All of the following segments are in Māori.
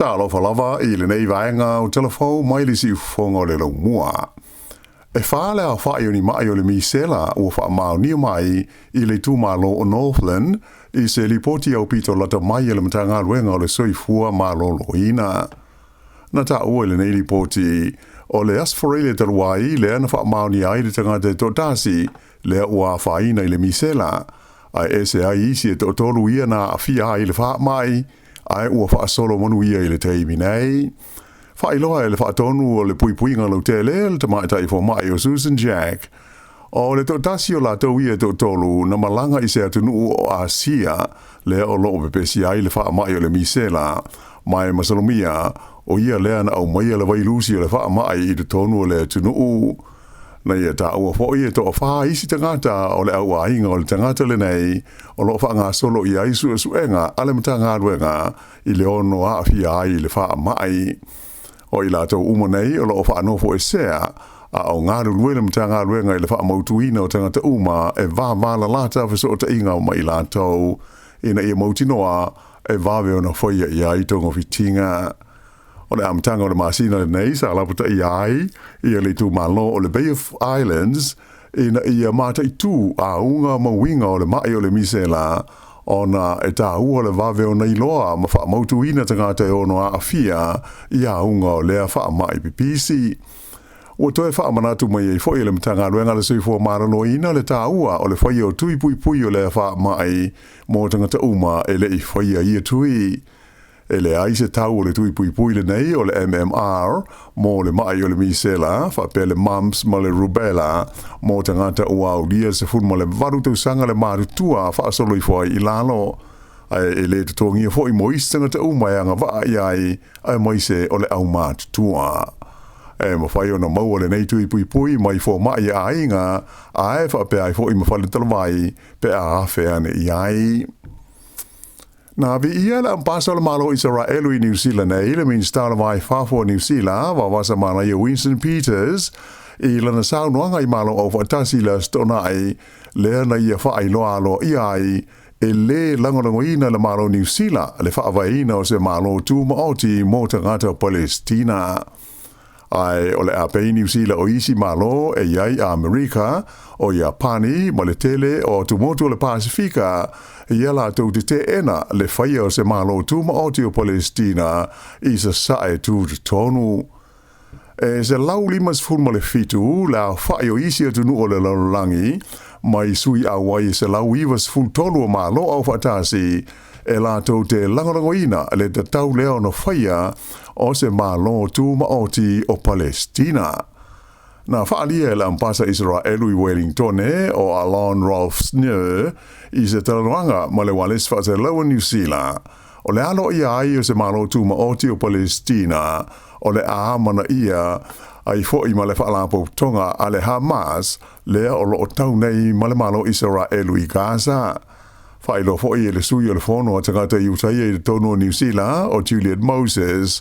Tala falava I le nei vaenga o telefon mai le si fonga le lo mua. E whaale a whae o ni mai o le misela o wha mao ni mai I le tūmalo o Northland I se lipoti au pito lata mai le matanga ruenga o le soifua malo lo ina. Na ta ua le nei lipoti o le asforele taruai le ana wha mao ni ai le tangata totasi le ua whaina I le misela. Ai ese ai isi e totolu ia na awhia ai le wha mai ai ua wha solo manu ia I le teimi nei. Wha iloa le wha tonu o le puipuinga lo tele le tamaitai fo mai o Susan Jack. O le totasi o la tau ia totolu na malanga I se atunu o Asia le o loo pepesi ai le wha mai o le misela. Mai masalomia o ia lea na au mai le vailusi o le wha mai I te tonu o le atunu. Na ia ta ua fo ia to wha isi tangata o le au ainga o le tangata le nei o loo wha ngā solo I aisu e suenga ale mata ngā ruenga I le ono a fia ai le wha mai. O I la tau uma nei o loo wha anofo e sea a o ngā ruenga mata ngā ruenga I le wha mautuina o tangata uma e vā vāla lata fiso o ta inga o mai la tau ina ia mautinoa e vāwe o na whaia I ai tongo fitinga. O le amatanga o le masina le nei sa laputa I ai ia le tū malo o le Bay of Islands ina ia mata I tū a unga mawinga o le mai o le misela o na e tā ua le vave o nei loa ma wha mautu ina tangata e ono a awhia ia unga o lea wha mai pipisi. Ua toe wha manatu mai e foi le matanga ruenga le soifua marano ina le tā ua o le whai o tui pui pui o lea wha mai mō tangata uma e le I whai a ia tui. E le ai se tau o le tui pui pui le nei o le MMR mō le mai o le misela, whape le mumps ma le rubella mō tangata ua au lia se fun ma le varu tau sanga le marutua whaasolo I fwai I lalo. Ai e le tutongia fwoi mo isi tangata umai anga waa I ai moise o le au marutua. E ma whai o na mau o le nei tui pui pui mai fo mai a inga ai whape ai fwoi ma whale talamai pe a hawhe ane I ai. Na vi ia la mpasa le malo Israelu I New Zealand e le min stala vai fafo New Zealand wa wasa mana I Winston Peters I lana saunoanga I malo o fatasi la stona ai le na ia fa ai loalo I ai e le langolangoina le malo New Zealand le fa avaina o se malo tu maoti mo tangata Palestina. Ai o le apei New Zealand o isi malo e iai a Amerika o Japani ma le tele o tumotu o le Pasifika ia la tau te ena le whaia o se malo tu maoti o Palestina I sa sae tu te tonu. E se lau limas fulma le fitu la whai o isi atu nu o le laulangi mai sui a wai se lau iwas ful tonu o malo au fatasi e la tau te langolangoina le te tau leo no whaia o se malo tu maoti o Palestina. Na whaalia la mpasa Israelu I Wellington o Alon Rolf Snur I se talanuanga ma le wales whaase laua New Zealand. O le alo ia ai o se malo tu maoti o Palestina o le aamana ia ai foi ma le whaalapo tonga a le Hamas lea o lo tau nei ma le malo Israelu I Gaza. Whailo foi e le sui o le fono a tangata I utai e le tono o New Zealand o Juliet Moses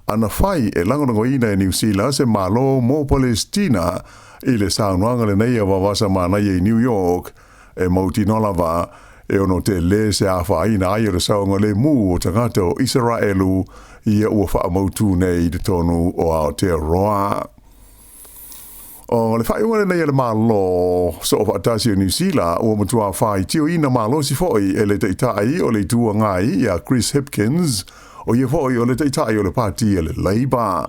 ana whai e langonangoina e New Zealand se malo mo Palestina I le saunuanga le nei a wawasa manai e New York e mauti nolava e ono te le se a whaina ai o le saunga le mu o tangata o Israelu ia ua wha mautu nei de tonu o Aotearoa. O le whai ua nei le malo so o whaatasi o New Zealand ua matua whai tio ina malo si foi e le teitai o le tua ngai ia Chris Hipkins o ia foi o le teitai o le pati e le Labour.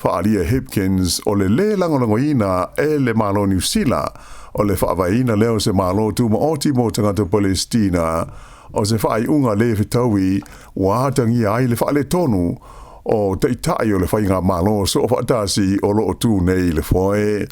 Whaalia Hipkins o le langolangoina e le malo New Zealand o le whaavaina leo se malo tu maoti mo tangata Palestina o se whai unga le whitaui wātangi ai le whaale tonu o teitai o le whainga malo so o whaatasi o loo tu nei le foe.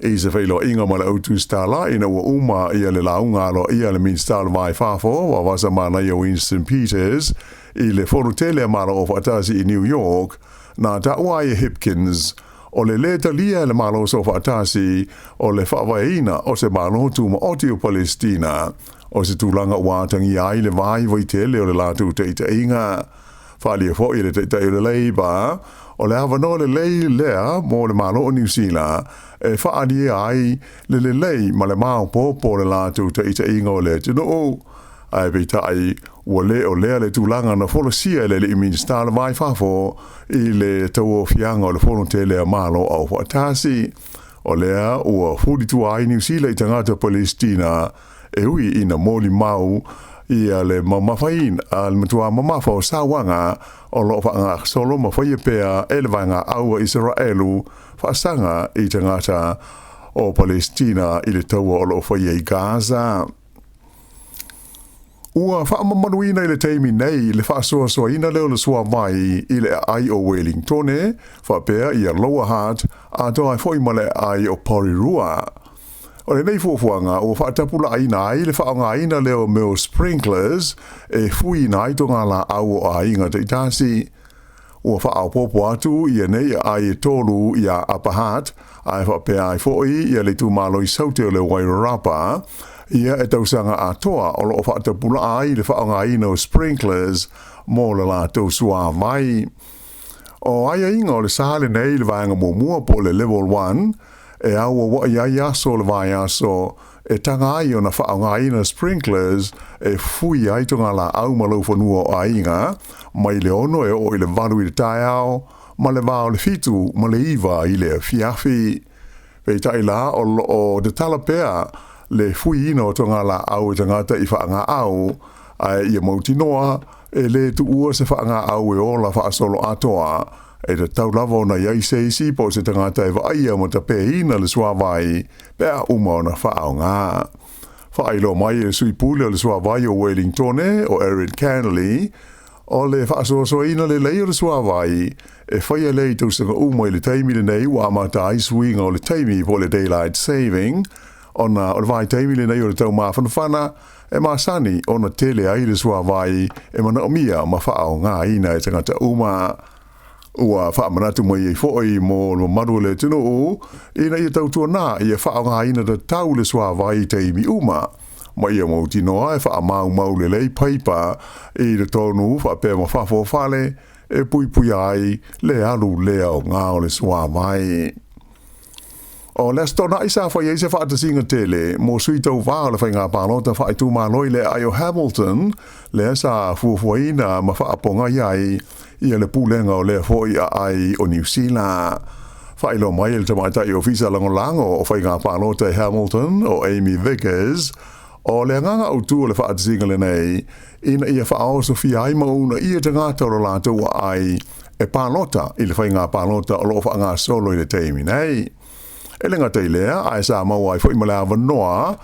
I se whailo inga ma le autu stala ina ua uma ia le launga alo ia le min stala mai whafo wa wasa mana ia Winston Peters I le fono tele malo o whaatasi I New York na ta uai Hipkins o le talia le malo so whaatasi o le whaavaina o se malo tu maoti o Palestina o se tūlanga wātangi ai le vai vai tele o le lātu teita inga. Whaalia fo I le teita o le Labour o le awano le lei lea mo le malo o New Zealand e whaalia ai le lei ma le mao popo le lātu teita inga o le tino ai beta ai wale o le tulanga na folosia le minister le vai fafo i le tau fianga o le fonte le malo au fatasi o lea o fudi tu ai New Zealand tangata Palestina e hui ina moli mau ia le mamafain al matua mamafa o sawanga o lo fa solo ma fa pea ele vanga au Israelu fa sanga i tangata o Palestina i le tau o lo fa i Gaza. Ua wha manuina i le teimi nei, le wha soa ina leo le soa mai i le ai o Wellingtone, wha pēr i a Lower Heart, a toa fo i male ai o Porirua. O le nei fuafuanga, o wha tapula aina ai le wha ngā ina leo meo sprinklers, e fui nai to ngā la au o a inga te itasi. Ua wha au popo atu i a nei ai e tolu i a Upper Heart, ai wha pēr ai fo i a le tu malo i saute o le Wairarapa, ia e tausanga a toa o lo o whaata pula ai le whaonga ino sprinklers mō le la tau sua mai. O aia inga o le sāle nei le vāinga mua po le level 1 e aua wa ia aso le vai aso e tanga ai o na whaonga ino sprinklers e fui ai tonga la au malau whanua o ainga mai le ono e o i le vanu i le tai au ma le vāo le fitu ma le iwa i le fiafi. Pei tai la o de Tala pea le fui ino tonga la au tangata i whaanga au ai ia mautinoa e le tu ua se whaanga au e ola wha solo atoa e te tau lava o na iai seisi po se tangata e waia mo ta pe ina le suawai pea uma o na whaao ngā. Whailo mai e sui pule le suawai o Wellingtone o Erin Canley o le whaasoa ina le lei o le suawai e whaia lei tausanga uma i le teimi le nei wa amata ai suinga o le teimi po le daylight saving ona o le vai teimi le nei o le tau mawhanawhana e masani ona tele ai le sua vai e mana o mia ma whaao ngā ina e tangata uma. Ua whaamanatu mai e fo'i mō lo maru le tino o ina i tau tua nā i e whaao ngā ina da tau le sua vai teimi uma. Ma ia mau tinoa e wha mau le lei paipa i le tonu wha pēr ma whafo whale e pui ai le alu lea o ngā o le sua vai. O le stona isa fa ye se fa te singa tele mo sui tau va le fa ngā palota fa tu ma loi le ai o Hamilton le sa fuafuaina ma fa aponga ai i le pulenga o le foi ai o New Zealand fa ilo mai le tamata i ofisa lango o fa ngā palota Hamilton o Amy Vickers o le nganga o tu le fa te singa le nei ina ia fa o Sofia ai ma una ia te ngata o la tu ai e palota i le fa ngā palota o lo fa ngā solo i le teimi nei. E le ngata i lea, ai Sāmoa ai fwoi malawa noa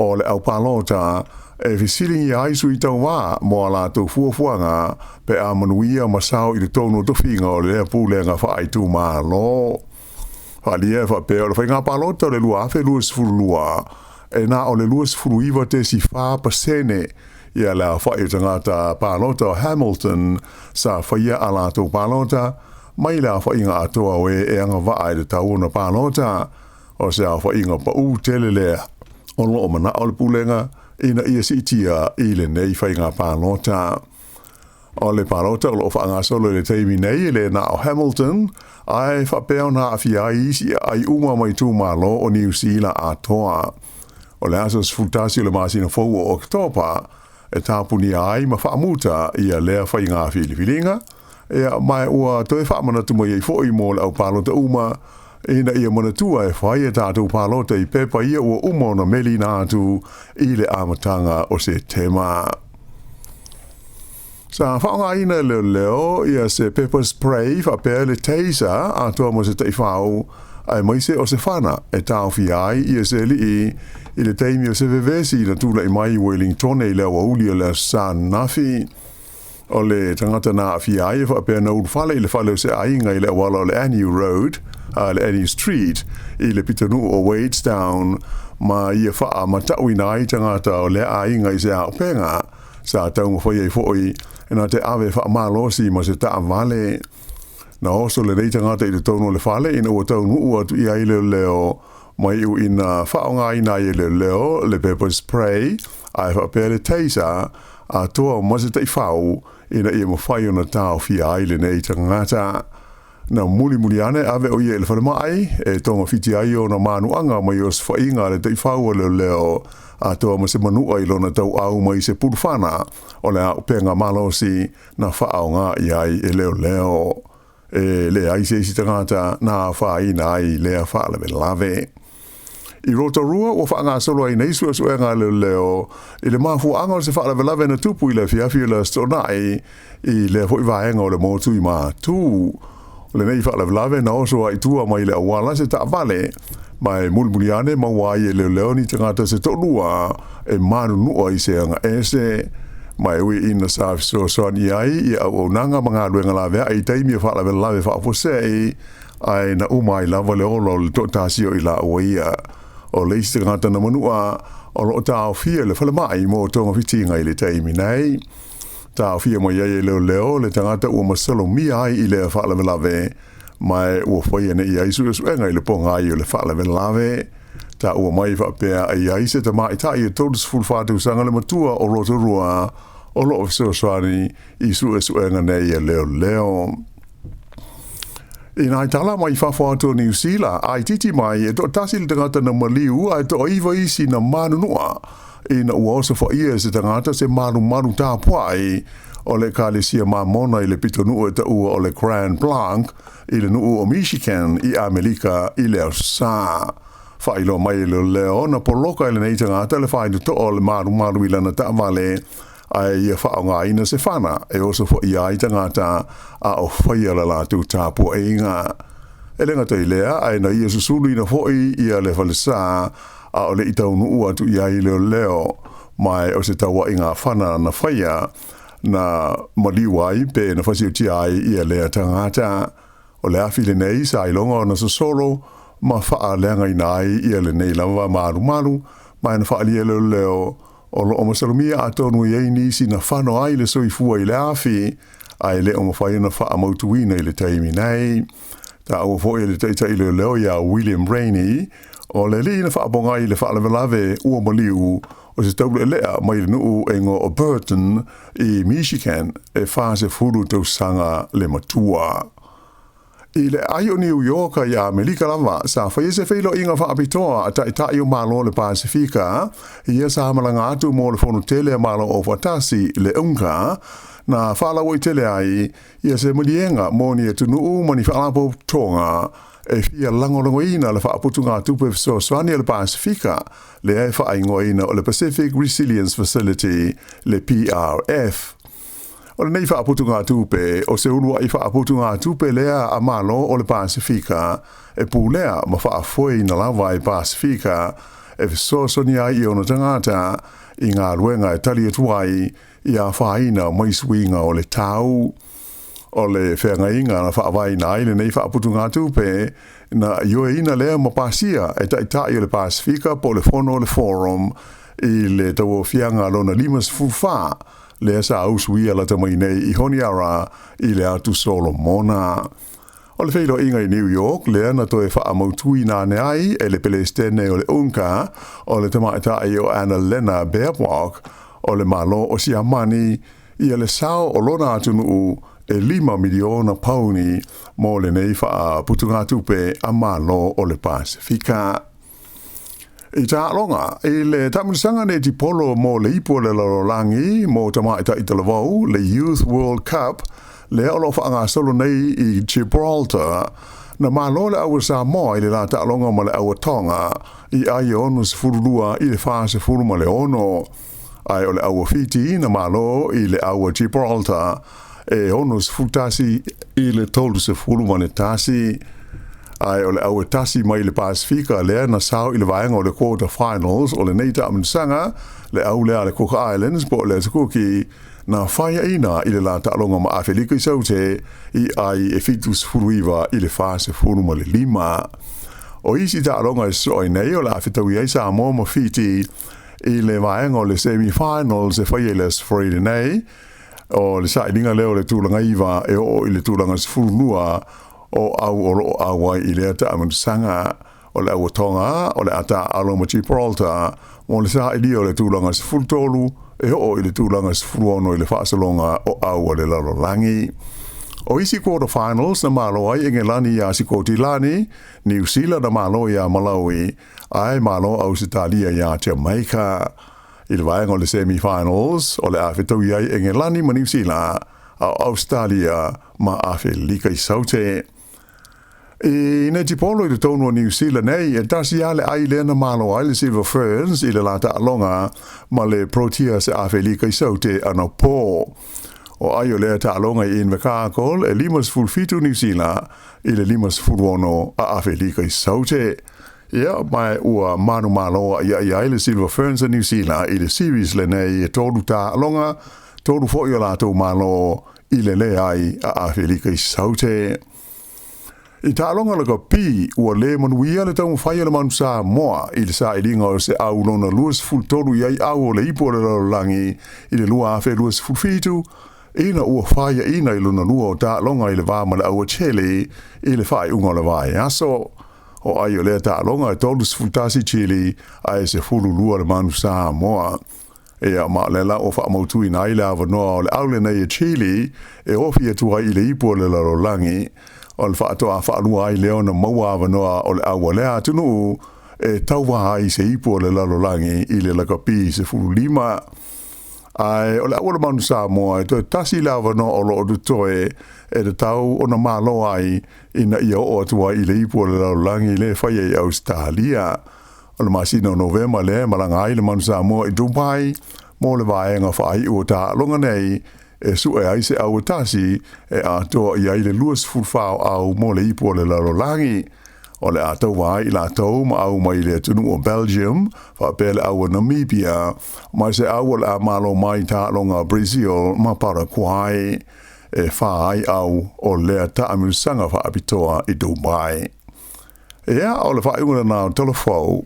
o le au palota e visilingi ai sui tau wā mo la tau fuafuanga pe a manuia masao i le tono tofinga o le pūlenga wha ai tū maa lo. Whalia wha pe o le whai ngā palota o le lua awhe luas furulua e nā o le luas furu iwa te si wha pasene ia la whai tangata palota o Hamilton sa whaia a la tau palota mai la whai ngā atoa we e anga wha ai le tau na palota o se a whai ngā pau telelea o lo o mana o le pulenga ina ia si itia i le nei whai ngā palota. O le palota o lo wha ngā solo le teimi nei le na o Hamilton ai whapeo na awhi ai isi ai uma mai tū malo o New Zealand atoa. O le asas futasi o le masina fau o Oktopa e tāpuni ai ma whaamuta ia lea whai ngā whiliwhilinga e mai ua toi whaamanatu mai ei fwoi mo le au palota uma ina ia manatua e whai e tātou palota i pepa ia ua uma na meli nātu i le amatanga o se tema. Sa whaonga ina leo ia se pepper spray whapea le taser a toa mo se tei whao ai maise o se whana e tāo fi ai ia se li i le teimi o se vevesi na tūla i mai Wellington e leo uli o le san nafi. O le tangata na fi ai fa pe na ulfale le fale se ai ngai le wala le Annie Road le Annie Street i le pitanu o Wadestown ma ia fa ma taui nai tangata o le ai ngai se a penga sa tau foi foi na te ave fa malosi ma se ta vale na oso le rei tangata i le tono le fale ina o tau nu o tu i ai le leo mai u ina fa nga ina i le leo le pepper spray ai fa pe le taser a toa mo se te fau ina ia mo fai ona tau fi ai le nei tangata na muli ane ave o ye le mai e tonga fiti ai o na manuanga mai o sfainga le te whau leo a toa ma se manua i lona tau au mai se purfana o le au penga malosi na whaonga i ai e leo e le ai se isi tangata na whaina ai lea whaala me lave. I Rotorua o whaanga solo ai nei sua suenga leo i le mafu anga o se whaala me lave na tupu i le fiafi le stonai i le hoi vaenga o le motu i ma tu. Le nei whaala me lave na oso ai tua mai le awala se ta vale mai mulmuliane mawai e leo ni tangata se tolua e manu nua i se anga ese mai ui ina sa so ni ai i au nanga mga luenga lave ai taimi whaala me lave whaafosei ai na umai lava le olo le totasio i la oia o le isi tangata na manua o lo tau fia le whala mai mo tonga fitinga i le taimi nei tau fia mo iai e leo le tangata ua masalo mi ai i le whaala me lave mai ua whaia ne i ai suenga i le ponga ai o le whaala me lave ta ua mai whapea ai ai se ta mai ta i e totus fulfatu sanga le matua o Rotorua o lo ofisio swani i suenga nei e leo. I nai Tala mai whawhātua New Zealand, ai titi mai e to tasi le tangata na maliu, ai to iwa isi na manunua, i na ua osa whaia se tangata se manu tā puai, o le kālesia mamona i le pito nuu e ta ua o le Grand Blanc, i le nuu o Michigan, i Amerika, i le Sā. Whailo mai leo, na poloka i le nei tangata, le whainu to o le manu i lana ta vale, ai ia whaonga ina se whana, e oso fo ia i tangata a o whaia la lātu tāpua e inga. E lenga te lea, ai na ia susulu ina fhoi ia le whalesa, a o le itau nuu atu ia i leo, mai o se taua inga whana na whaia, na maliwai pe na whasio ti ai ia lea tangata, o le awhile nei sa ilonga o na solo, ma wha leanga inai ia le nei lava maru, mai na wha lia leo, o lo o masalumia a tonu i eini si na whano ai le soifua i le awhi, ai le o mawhai na wha amautuina i le taimi nei. Ta au fwoi le teita i le leo ia William Rainey, o le li na wha abonga i le wha alavelave ua maliu, o se taule lea mai le nuu e ngo o Burton i Michigan e whase furu tau sanga le matua. I le ai o New York i Amerika lava, sa whai se whilo inga whaapitoa a tai o malo le Pasifika, i sa malanga atu mo le whono tele malo o Watasi le unga, na whala o i tele ai, i se mulienga mo ni e tunu mani whaalapo tonga, e fia langolongo ina le whaaputunga tupe so swani le Pasifika, le e whaingo ina o le Pacific Resilience Facility, le PRF. O le nei whaaputunga tupe, o se unua i whaaputunga tupe lea a malo o le Pasifika, e pūlea ma whaafoi na lawa i Pasifika, e visosoni ai i ono tangata, i ngā ruenga e tali atuai, i a whaina mai swinga o le tau. O le whenga inga na whaavai na i le nei whaaputunga tupe, na ioe ina lea ma pasia, e tai o le Pasifika po le fono le forum, i le tau fianga lona limas fufa, le sa auswia la tamai nei i honiara i le atu Solomona. O le whailo inga i New York, le na toe wha amautui nā ne ai, e le pelestene o le unka, o le tamaitai o Anna Lena Bearwalk, o le malo o Siamani, i le sao o lona atunu e 5 miliona pauni mo le nei wha putunga tupe a malo o le Pasifika. I tā longa, i le tamunisanga ne ti polo mo le ipo le lalolangi mo tamaita i talavau, le Youth World Cup, le olo whaanga solo nei i Gibraltar, na malo le awa Sāmoa i le la tā longa ma le awa tonga, i ai onu se furulua i le whaase furu ma le ono. Ai o le awa fiti na malo i le awa Gibraltar, e onu se futasi i le tolu se furu ma le tasi, ai o le au tasi mai le Pasifika lea na sao i le vaenga o le quarter finals o le neita amensanga le au lea le Cook Islands po le tukuki na whaia ina i le la ta'alonga ma Awhelika i saute i ai e fitus furuiva i le fase furu ma le 5. O isi ta'alonga e soi nei o le awhitawi ai Samoa ma fiti i le vaenga o le semi-finals e whaia le Friday nei o le sailinga leo le tūlanga iwa e o i le tūlanga sfurunua o au awai i lea ta amanusanga o le awatonga o le ata aloma Gibraltar o le sa ili o le tūlanga sfurtolu e o i le tūlanga sfuruono i le whaasalonga o au o le lalolangi. O isi quarterfinals na malo ai Engelani ia Sikotilani, New Zealand na malo ia Malawi, ai malo Australia ia Jamaica. I le vaenga o le semifinals, o le awhetau iai Engelani ma New Zealand, a Australia ma Awhelika I saute. I ne tipolo I le tonu o New Zealand nei, e tasi ale ai lena malo ai le Silver Ferns, I le lata alonga, ma le Proteas e Awhelika I saute ana po. O ai o lea ta alonga I Invercargill, e limas fulfitu New Zealand, I le limas fulwono a Awhelika I saute. Ia, mai ua manu maloa ia le Silver Ferns a New Zealand, I le series le nei e tolu ta alonga, tolu fo I o lato malo I le le ai a Awhelika I saute. I ta alonga laka pi ua le manuia le tau whaia le manu Sāmoa I le sa ilinga o se au lona luas ful tolu iai au o le ipo le lalangi I le lua awhe luas ful fitu, ina ua whaia ina I luna lua o ta alonga I le vāma le au Chile I le whai unga le vai aso. O ai o lea ta alonga e tolu sfultasi Chile ai se fulu lua le manu Sāmoa. E a ma le la o wha mautu I nai le avanoa o le au le nei e Chile e ofi e tua I le ipo le lalangi. O le whaatoa whaanua ai leo na maua avanoa o le aua lea tunu e tauwa ai se ipo le lalangi I le lakapi se fulu lima. Ai o le aua le manu Sāmoa e toi tasi le avanoa o lo o dutoe e te tau o na malo ai ina ia o atua I le ipo le lalangi le whaia I Australia. O le masina o Novemba le malanga ai le manu Sāmoa I Dubai mo le vaenga whai o ta longa nei e su e aise au tasi e a toa I ai le luas fulfao au mo le ipo le lalangi. O le a tau wai I la tau ma au mai le tunu o Belgium, wha pele au o Namibia, mai se au le a malo mai ta longa Brazil ma Paraguay, e whaai au o lea ta amiusanga wha apitoa I Dubai. Ea o le whainga na telefou,